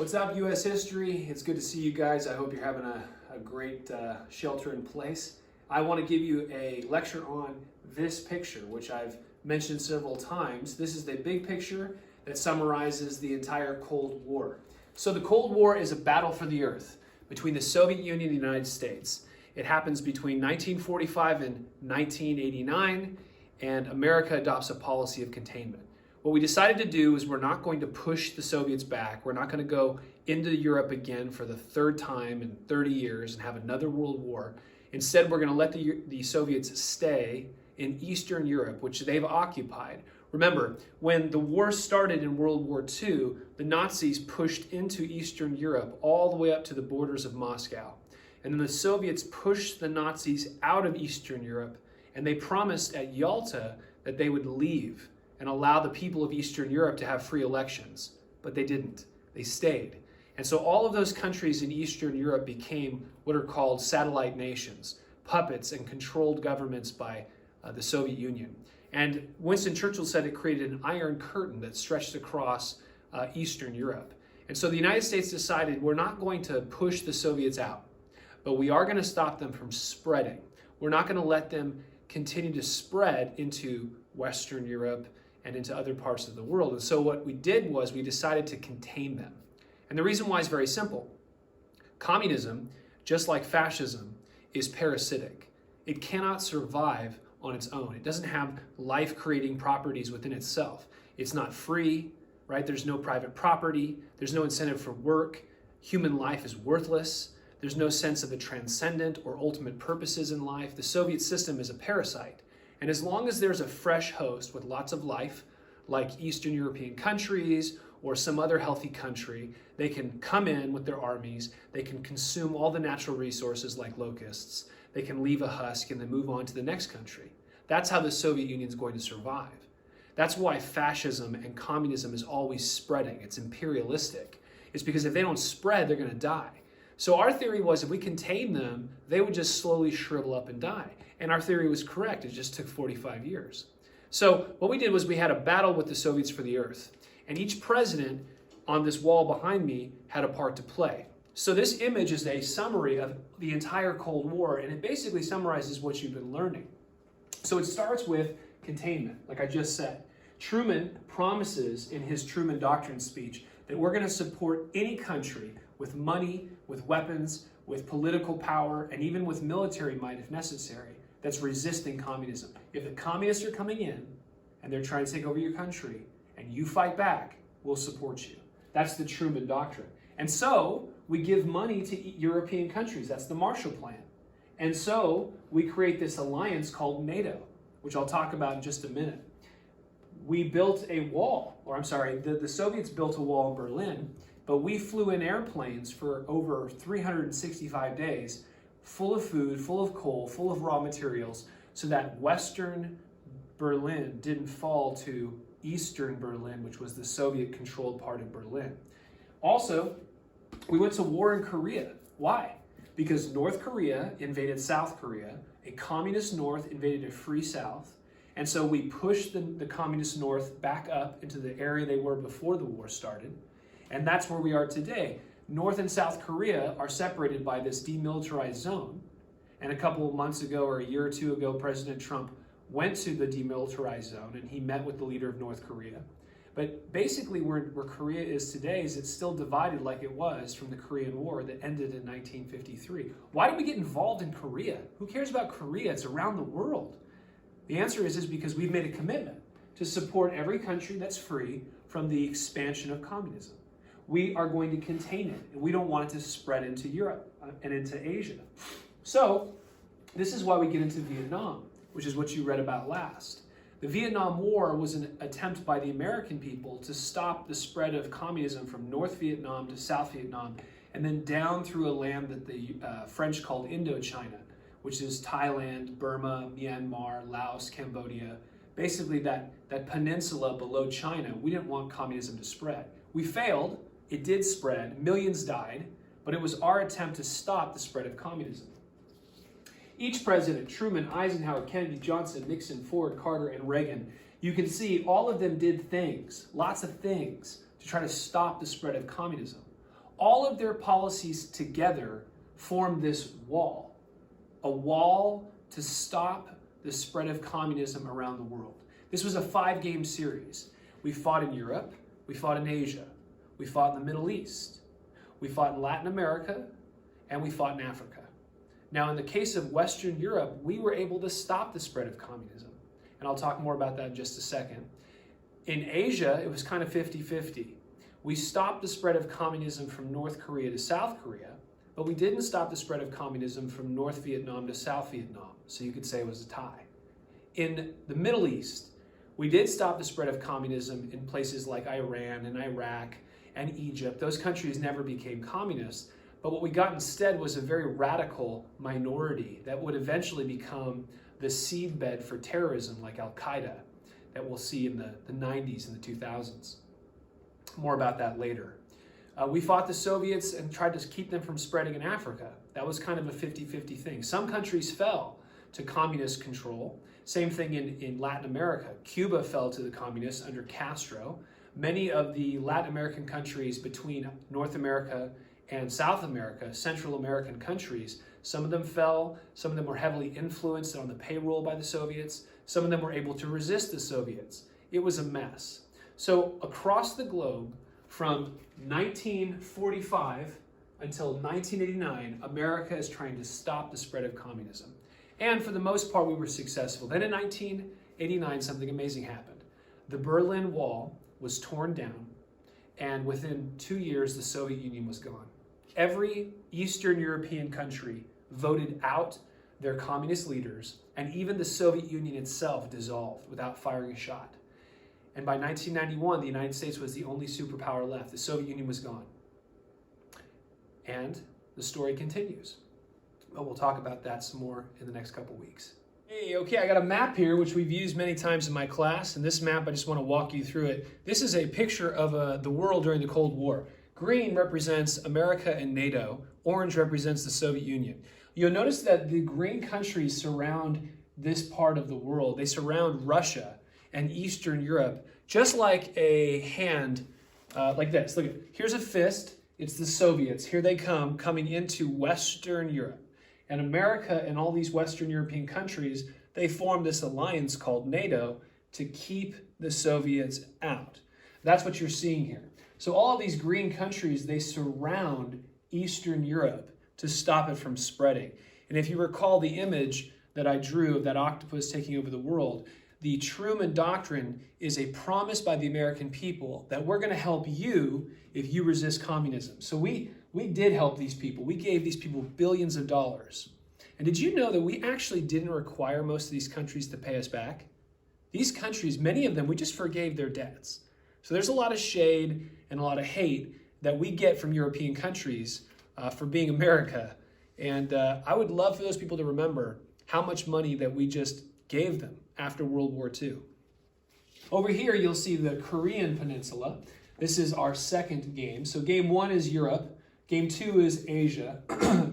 What's up, U.S. history? It's good to see you guys. I hope you're having a great shelter in place. I want to give you a lecture on this picture, which I've mentioned several times. This is the big picture that summarizes the entire Cold War. So the Cold War is a battle for the earth between the Soviet Union and the United States. It happens between 1945 and 1989, and America adopts a policy of containment. What we decided to do is we're not going to push the Soviets back. We're not going to go into Europe again for the third time in 30 years and have another world war. Instead, we're going to let the Soviets stay in Eastern Europe, which they've occupied. Remember, when the war started in World War II, the Nazis pushed into Eastern Europe all the way up to the borders of Moscow. And then the Soviets pushed the Nazis out of Eastern Europe, and they promised at Yalta that they would leave and allow the people of Eastern Europe to have free elections. But they didn't. They stayed. And so all of those countries in Eastern Europe became what are called satellite nations, puppets and controlled governments by the Soviet Union. And Winston Churchill said it created an iron curtain that stretched across Eastern Europe. And so the United States decided we're not going to push the Soviets out, but we are going to stop them from spreading. We're not going to let them continue to spread into Western Europe and into other parts of the world. And so what we did was we decided to contain them. And the reason why is very simple. Communism, just like fascism, is parasitic. It cannot survive on its own. It doesn't have life-creating properties within itself. It's not free, right? There's no private property. There's no incentive for work. Human life is worthless. There's no sense of the transcendent or ultimate purposes in life. The Soviet system is a parasite. And as long as there's a fresh host with lots of life, like Eastern European countries or some other healthy country, they can come in with their armies, they can consume all the natural resources like locusts, they can leave a husk and then move on to the next country. That's how the Soviet Union is going to survive. That's why fascism and communism is always spreading. It's imperialistic. It's because if they don't spread, they're going to die. So our theory was if we contain them, they would just slowly shrivel up and die. And our theory was correct. It just took 45 years. So what we did was we had a battle with the Soviets for the earth. And each president on this wall behind me had a part to play. So this image is a summary of the entire Cold War, and it basically summarizes what you've been learning. So it starts with containment, like I just said. Truman promises in his Truman Doctrine speech that we're going to support any country with money, with weapons, with political power, and even with military might if necessary, that's resisting communism. If the communists are coming in and they're trying to take over your country and you fight back, we'll support you. That's the Truman Doctrine. And so we give money to European countries. That's the Marshall Plan. And so we create this alliance called NATO, which I'll talk about in just a minute. We built a wall, the Soviets built a wall in Berlin, but we flew in airplanes for over 365 days, full of food, full of coal, full of raw materials, so that Western Berlin didn't fall to Eastern Berlin, which was the Soviet-controlled part of Berlin. Also, we went to war in Korea. Why? Because North Korea invaded South Korea, a communist North invaded a free South, and so we pushed the communist North back up into the area they were before the war started, and that's where we are today. North and South Korea are separated by this demilitarized zone, and a couple of months ago or a year or two ago, President Trump went to the demilitarized zone and he met with the leader of North Korea. But basically where Korea is today is it's still divided like it was from the Korean War that ended in 1953. Why did we get involved in Korea? Who cares about Korea? It's around the world. The answer is because we've made a commitment to support every country that's free from the expansion of communism. We are going to contain it, and we don't want it to spread into Europe and into Asia. So this is why we get into Vietnam, which is what you read about last. The Vietnam War was an attempt by the American people to stop the spread of communism from North Vietnam to South Vietnam, and then down through a land that the French called Indochina, which is Thailand, Burma, Myanmar, Laos, Cambodia, basically that peninsula below China. We didn't want communism to spread. We failed. It did spread. Millions died, but it was our attempt to stop the spread of communism. Each president, Truman, Eisenhower, Kennedy, Johnson, Nixon, Ford, Carter, and Reagan, you can see all of them did things, lots of things, to try to stop the spread of communism. all of their policies together formed this wall, a wall to stop the spread of communism around the world. This was a 5-game series. We fought in Europe, we fought in Asia, we fought in the Middle East, we fought in Latin America, and we fought in Africa. Now, in the case of Western Europe, we were able to stop the spread of communism. And I'll talk more about that in just a second. In Asia, it was kind of 50-50. We stopped the spread of communism from North Korea to South Korea, but we didn't stop the spread of communism from North Vietnam to South Vietnam. So you could say it was a tie. In the Middle East, we did stop the spread of communism in places like Iran and Iraq and Egypt. Those countries never became communist, but what we got instead was a very radical minority that would eventually become the seedbed for terrorism like Al-Qaeda that we'll see in the 90s and the 2000s. More about that later. We fought the Soviets and tried to keep them from spreading in Africa. That was kind of a 50-50 thing. Some countries fell to communist control. Same thing in Latin America. Cuba fell to the communists under Castro. Many of the Latin American countries between North America and South America, Central American countries, some of them fell, some of them were heavily influenced on the payroll by the Soviets, some of them were able to resist the Soviets. It was a mess. So across the globe, from 1945 until 1989, America is trying to stop the spread of communism. And for the most part, we were successful. Then in 1989, something amazing happened. The Berlin Wall was torn down, and within 2 years, the Soviet Union was gone. Every Eastern European country voted out their communist leaders, and even the Soviet Union itself dissolved without firing a shot. And by 1991, the United States was the only superpower left. The Soviet Union was gone. And the story continues. But we'll talk about that some more in the next couple weeks. Hey, okay, I got a map here, which we've used many times in my class. And this map, I just want to walk you through it. This is a picture of the world during the Cold War. Green represents America and NATO. Orange represents the Soviet Union. You'll notice that the green countries surround this part of the world. They surround Russia and Eastern Europe, just like a hand like this. Look, here's a fist. It's the Soviets. Here they come, coming into Western Europe. And America and all these Western European countries, they formed this alliance called NATO to keep the Soviets out. That's what you're seeing here. So all of these green countries, they surround Eastern Europe to stop it from spreading. And if you recall the image that I drew of that octopus taking over the world, the Truman Doctrine is a promise by the American people that we're going to help you if you resist communism. So we did help these people. We gave these people billions of dollars. And did you know that we actually didn't require most of these countries to pay us back? These countries, many of them, we just forgave their debts. So there's a lot of shade and a lot of hate that we get from European countries for being America. And I would love for those people to remember how much money that we just gave them after World War II. Over here, you'll see the Korean Peninsula. This is our second game. So game 1 is Europe. Game 2 is Asia.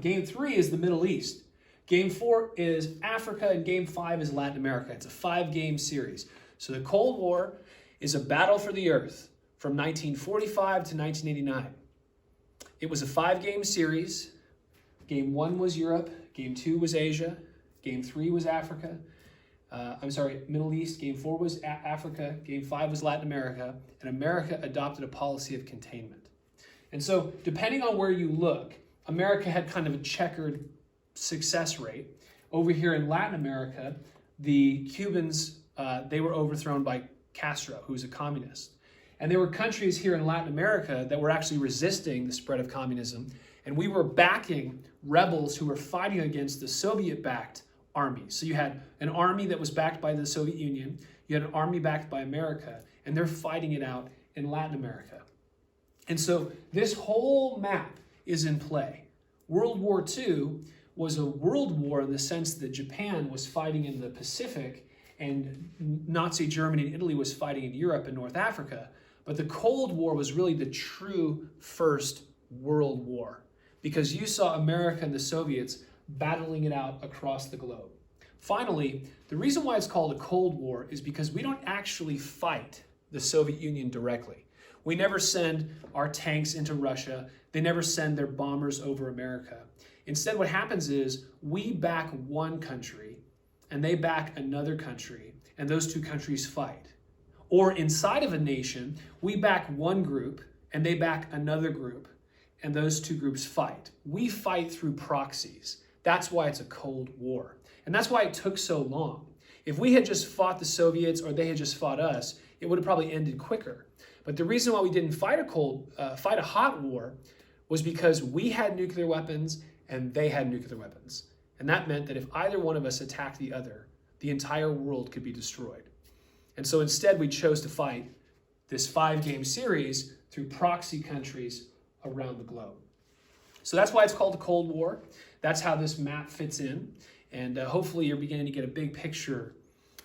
Game 3 is the Middle East. Game 4 is Africa, and Game 5 is Latin America. It's a 5-game series. So the Cold War is a battle for the earth from 1945 to 1989. It was a 5-game series. Game 1 was Europe. Game 2 was Asia. Game 3 was Africa. Middle East. Game 4 was Africa. Game 5 was Latin America. And America adopted a policy of containment. And so, depending on where you look, America had kind of a checkered success rate. Over here in Latin America, the Cubans, they were overthrown by Castro, who's a communist. And there were countries here in Latin America that were actually resisting the spread of communism. And we were backing rebels who were fighting against the Soviet-backed army. So you had an army that was backed by the Soviet Union. You had an army backed by America. And they're fighting it out in Latin America. And so this whole map is in play. World War II was a world war in the sense that Japan was fighting in the Pacific and Nazi Germany and Italy was fighting in Europe and North Africa. But the Cold War was really the true first world war because you saw America and the Soviets battling it out across the globe. Finally, the reason why it's called a Cold War is because we don't actually fight the Soviet Union directly. We never send our tanks into Russia. They never send their bombers over America. Instead, what happens is we back one country and they back another country, and those two countries fight. Or inside of a nation, we back one group and they back another group, and those two groups fight. We fight through proxies. That's why it's a Cold War. And that's why it took so long. If we had just fought the Soviets or they had just fought us, it would have probably ended quicker. But the reason why we didn't fight a hot war was because we had nuclear weapons and they had nuclear weapons. And that meant that if either one of us attacked the other, the entire world could be destroyed. And so instead we chose to fight this 5-game series through proxy countries around the globe. So that's why it's called the Cold War. That's how this map fits in. And hopefully you're beginning to get a big picture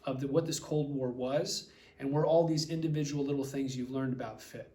of what this Cold War was and where all these individual little things you've learned about fit.